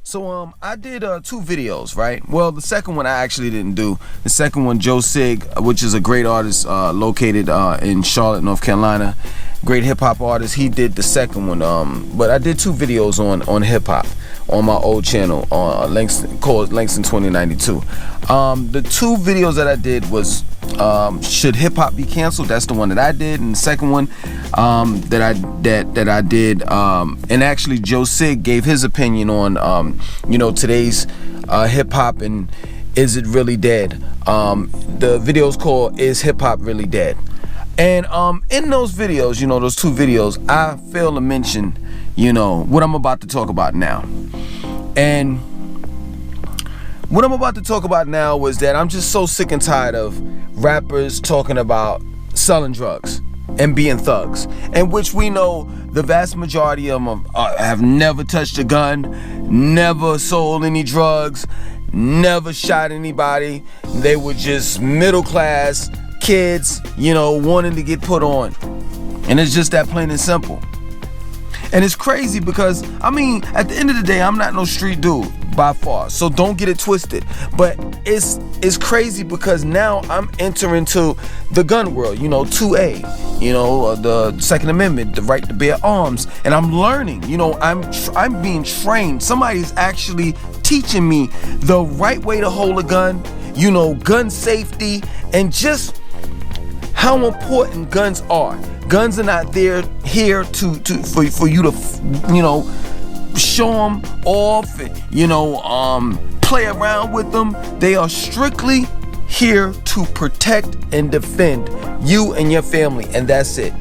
So I did 2 videos, right? Well, the second one I actually didn't do. The second one, Joe Sig, which is a great artist located in Charlotte, North Carolina, great hip hop artist. He did the second one. But I did 2 videos on hip hop on my old channel on Langston, called Langston 2092. The 2 videos that I did was should hip hop be canceled? That's the one that I did, and the second one that I did, and actually Joe Sig gave his opinion on today's hip hop and is it really dead? The video's called Is Hip Hop Really Dead? And in those videos, those 2 videos, I fail to mention, what I'm about to talk about now. And what I'm about to talk about now was that I'm just so sick and tired of rappers talking about selling drugs and being thugs, in which we know the vast majority of them have never touched a gun, never sold any drugs, never shot anybody. They were just middle class kids, wanting to get put on. And it's just that plain and simple. And it's crazy because, at the end of the day, I'm not no street dude by far, so don't get it twisted. But it's crazy because now I'm entering to the gun world, 2A, the Second Amendment, the right to bear arms, and I'm learning, I'm being trained. Somebody's actually teaching me the right way to hold a gun, gun safety, and just how important guns are. Guns are not here for you to show them off, play around with them. They are strictly here to protect and defend you and your family, and that's it.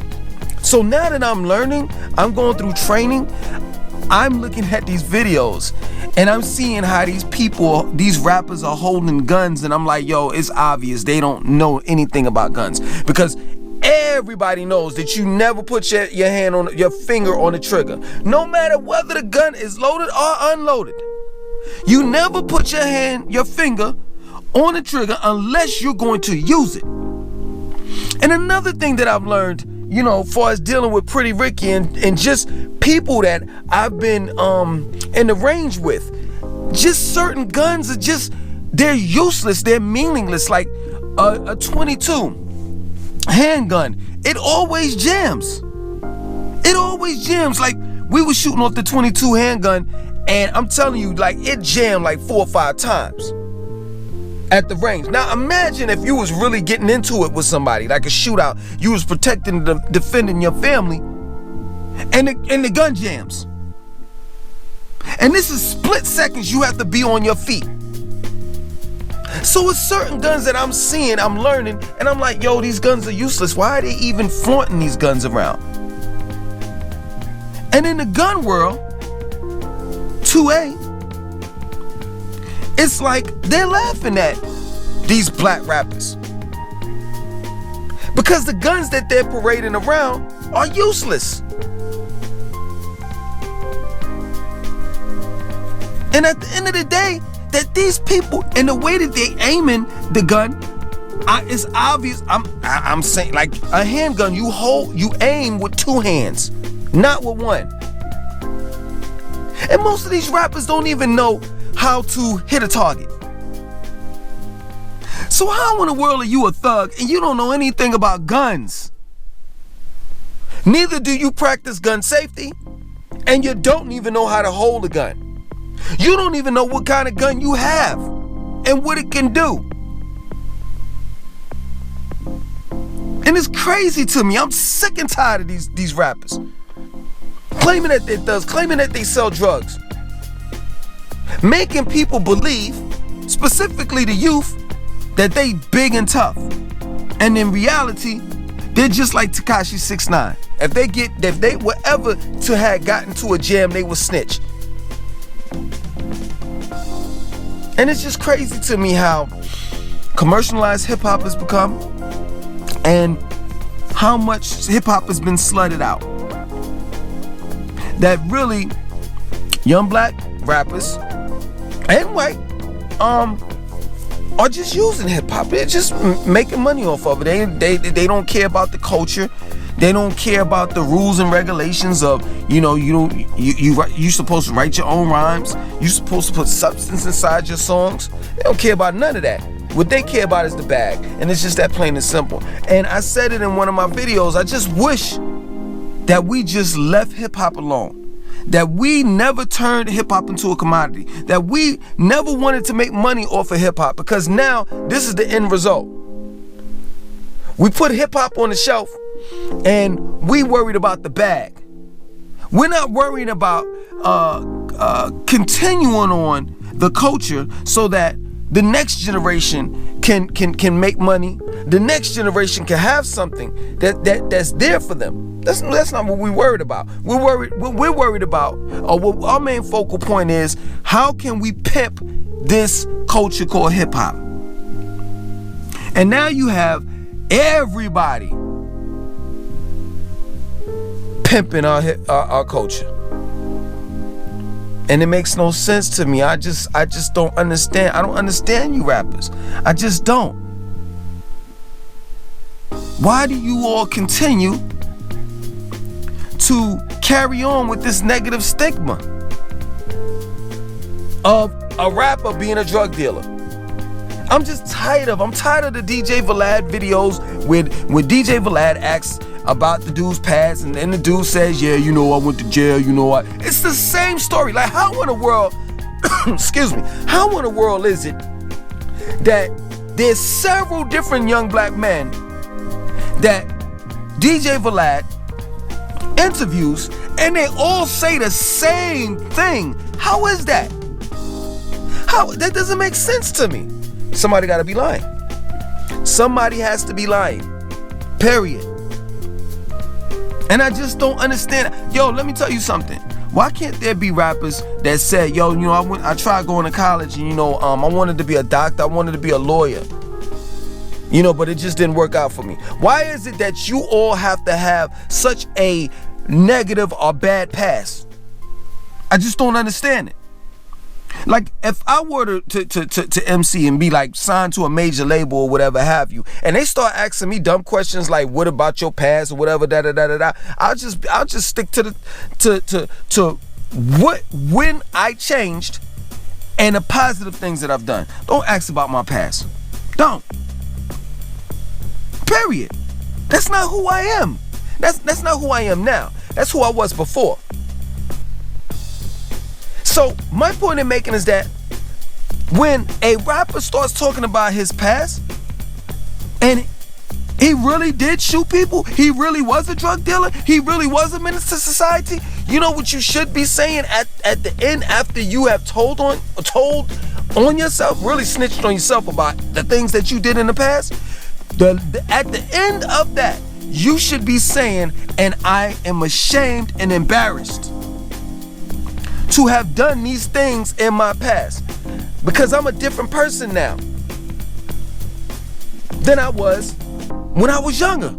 So now that I'm learning, I'm going through training, I'm looking at these videos and I'm seeing how these rappers are holding guns, and I'm like, yo, it's obvious they don't know anything about guns, because everybody knows that you never put your hand on your finger on the trigger, no matter whether the gun is loaded or unloaded. You never put your finger on the trigger unless you're going to use it. And another thing that I've learned, as far as dealing with Pretty Ricky and just people that I've been in the range with, just certain guns are they're useless, they're meaningless. Like a 22 handgun, it always jams. Like, we were shooting off the 22 handgun, and I'm telling you, like, it jammed like 4 or 5 times at the range. Now imagine if you was really getting into it with somebody, like a shootout, you was protecting, defending your family, and the gun jams. And this is split seconds you have to be on your feet. So it's certain guns that I'm seeing, I'm learning, and I'm like, yo, these guns are useless. Why are they even flaunting these guns around? And in the gun world, 2A, it's like they're laughing at these black rappers, because the guns that they're parading around are useless. And at the end of the day, that these people and the way that they aiming the gun, it's obvious. I'm saying, like a handgun, you aim with 2 hands, not with 1. And most of these rappers don't even know how to hit a target. So how in the world are you a thug and you don't know anything about guns? Neither do you practice gun safety, and you don't even know how to hold a gun. You don't even know what kind of gun you have and what it can do. And it's crazy to me. I'm sick and tired of these rappers claiming that they're thugs, claiming that they sell drugs, making people believe, specifically the youth, that they big and tough. And in reality, they're just like Tekashi 6ix9ine. If they were ever to have gotten to a jam, they would snitch. And it's just crazy to me how commercialized hip hop has become, and how much hip hop has been slutted out. That really young black rappers and white are just using hip hop. They're just making money off of it. They don't care about the culture. They don't care about the rules and regulations of, you supposed to write your own rhymes. You're supposed to put substance inside your songs. They don't care about none of that. What they care about is the bag. And it's just that plain and simple. And I said it in one of my videos. I just wish that we just left hip hop alone. That we never turned hip hop into a commodity. That we never wanted to make money off of hip hop, because now this is the end result. We put hip hop on the shelf and we worried about the bag. We're not worried about continuing on the culture so that the next generation can make money. The next generation can have something that's there for them. That's not what we're worried about. What we're worried about, or what our main focal point is, how can we pimp this culture called hip hop? And now you have everybody pimping our culture. And it makes no sense to me. I just don't understand. I don't understand you rappers. I just don't. Why do you all continue to carry on with this negative stigma of a rapper being a drug dealer? I'm tired of the DJ Vlad videos when DJ Vlad asks about the dude's past, and then the dude says, yeah, I went to jail, It's the same story. Like, how in the world, excuse me, how in the world is it that there's several different young black men that DJ Vlad interviews and they all say the same thing? How is that? That doesn't make sense to me. Somebody gotta be lying. Somebody has to be lying. Period. And I just don't understand. Yo, let me tell you something. Why can't there be rappers that say, I tried going to college and I wanted to be a doctor, I wanted to be a lawyer, but it just didn't work out for me. Why is it that you all have to have such a negative or bad past? I just don't understand it. Like, if I were to MC and be like signed to a major label or whatever have you, and they start asking me dumb questions like, what about your past or whatever, I'll just stick to when I changed and the positive things that I've done. Don't ask about my past. Don't. Period. That's not who I am. That's not who I am now. That's who I was before. So my point in making is that when a rapper starts talking about his past and he really did shoot people, he really was a drug dealer, he really was a menace to society, you know what you should be saying at the end, after you have told on yourself, really snitched on yourself about the things that you did in the past? At the end of that, you should be saying, and I am ashamed and embarrassed to have done these things in my past, because I'm a different person now than I was when I was younger.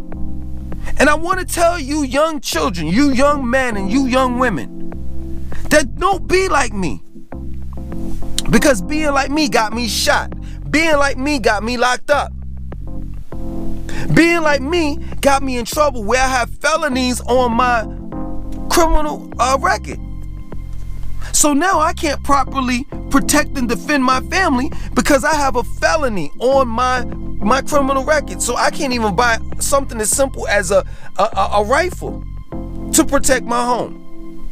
And I want to tell you young children, you young men and you young women, that don't be like me, because being like me got me shot. Being like me got me locked up. Being like me got me in trouble where I have felonies on my criminal record. So now I can't properly protect and defend my family because I have a felony on my criminal record. So I can't even buy something as simple as a rifle to protect my home.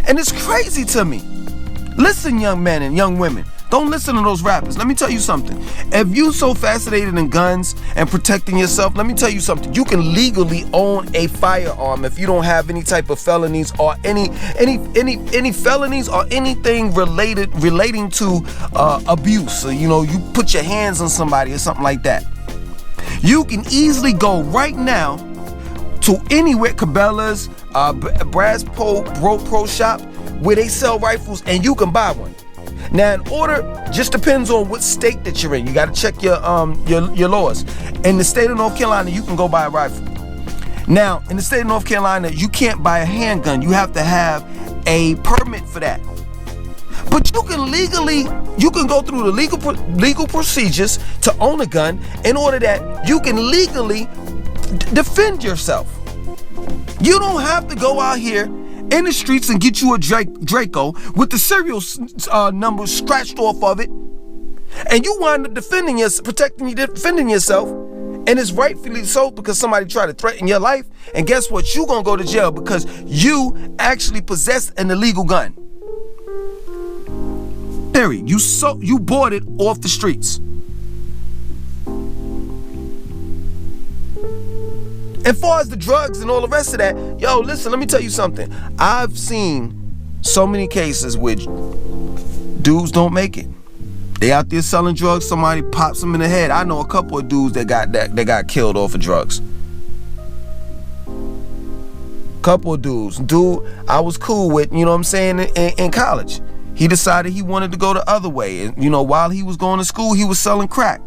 And it's crazy to me. Listen, young men and young women, don't listen to those rappers. Let me tell you something. If you so fascinated in guns and protecting yourself, let me tell you something. You can legally own a firearm if you don't have any type of felonies or any felonies or anything relating to abuse. So, you put your hands on somebody or something like that. You can easily go right now to anywhere, Cabela's, Brass Pro Shop, where they sell rifles, and you can buy one. Now, in order, just depends on what state that you're in. You got to check your laws. In the state of North Carolina, you can go buy a rifle. Now, in the state of North Carolina, you can't buy a handgun. You have to have a permit for that. But you can go through the legal procedures to own a gun in order that you can legally defend yourself. You don't have to go out here in the streets and get you a Draco with the serial number scratched off of it, and you wind up defending yourself, and it's rightfully so because somebody tried to threaten your life, and guess what? You gonna go to jail because you actually possessed an illegal gun. Period. You bought it off the streets. As far as the drugs and all the rest of that, yo, listen, let me tell you something. I've seen so many cases where dudes don't make it. They out there selling drugs, somebody pops them in the head. I know a couple of dudes that got killed off of drugs. Couple of dudes. Dude I was cool with, you know what I'm saying, in college. He decided he wanted to go the other way. And, you know, while he was going to school, he was selling crack.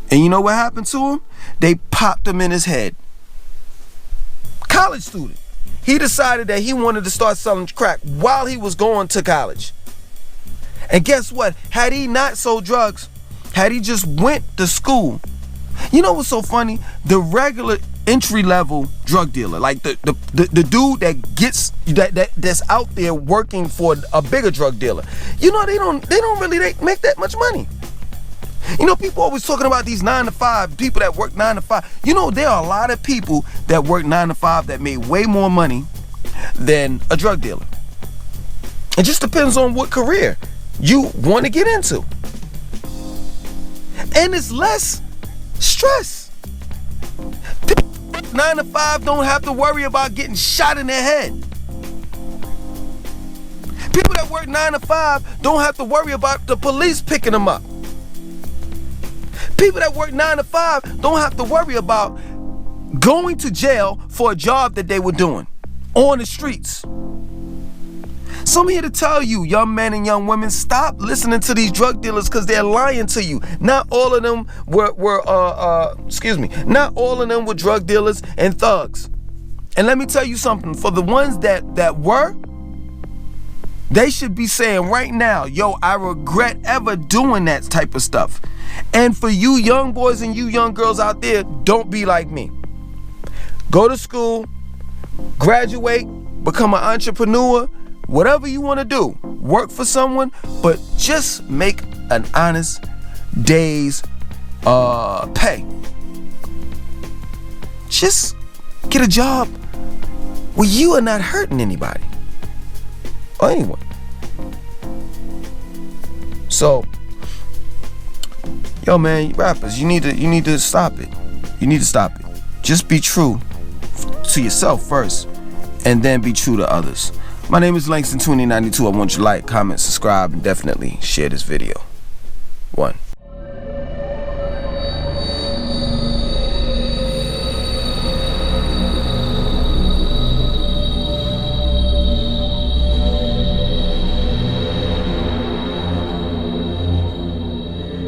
And you know what happened to him? They popped him in his head. College student. He decided that he wanted to start selling crack while he was going to college. And guess what? Had he not sold drugs, had he just went to school, you know what's so funny? The regular entry-level drug dealer, like the dude that gets that's out there working for a bigger drug dealer, you know, they don't really make that much money. You know, people always talking about these 9-to-5 people that work 9 to 5. You know, there are a lot of people that work 9 to 5 that made way more money than a drug dealer. It just depends on what career you want to get into. And it's less stress. People 9 to 5 don't have to worry about getting shot in their head. People that work 9 to 5 don't have to worry about the police picking them up. People that work 9 to 5 don't have to worry about going to jail for a job that they were doing on the streets. So I'm here to tell you, young men and young women, stop listening to these drug dealers because they're lying to you. Not all of them not all of them were drug dealers and thugs. And let me tell you something, for the ones that were, they should be saying right now, yo, I regret ever doing that type of stuff. And for you young boys and you young girls out there, don't be like me. Go to school, graduate, become an entrepreneur, whatever you want to do. Work for someone, but just make an honest day's pay. Just get a job where you are not hurting anybody or anyone. So, yo man, rappers, you need to stop it. You need to stop it. Just be true to yourself first, and then be true to others. My name is Langston 2092. I want you to like, comment, subscribe, and definitely share this video.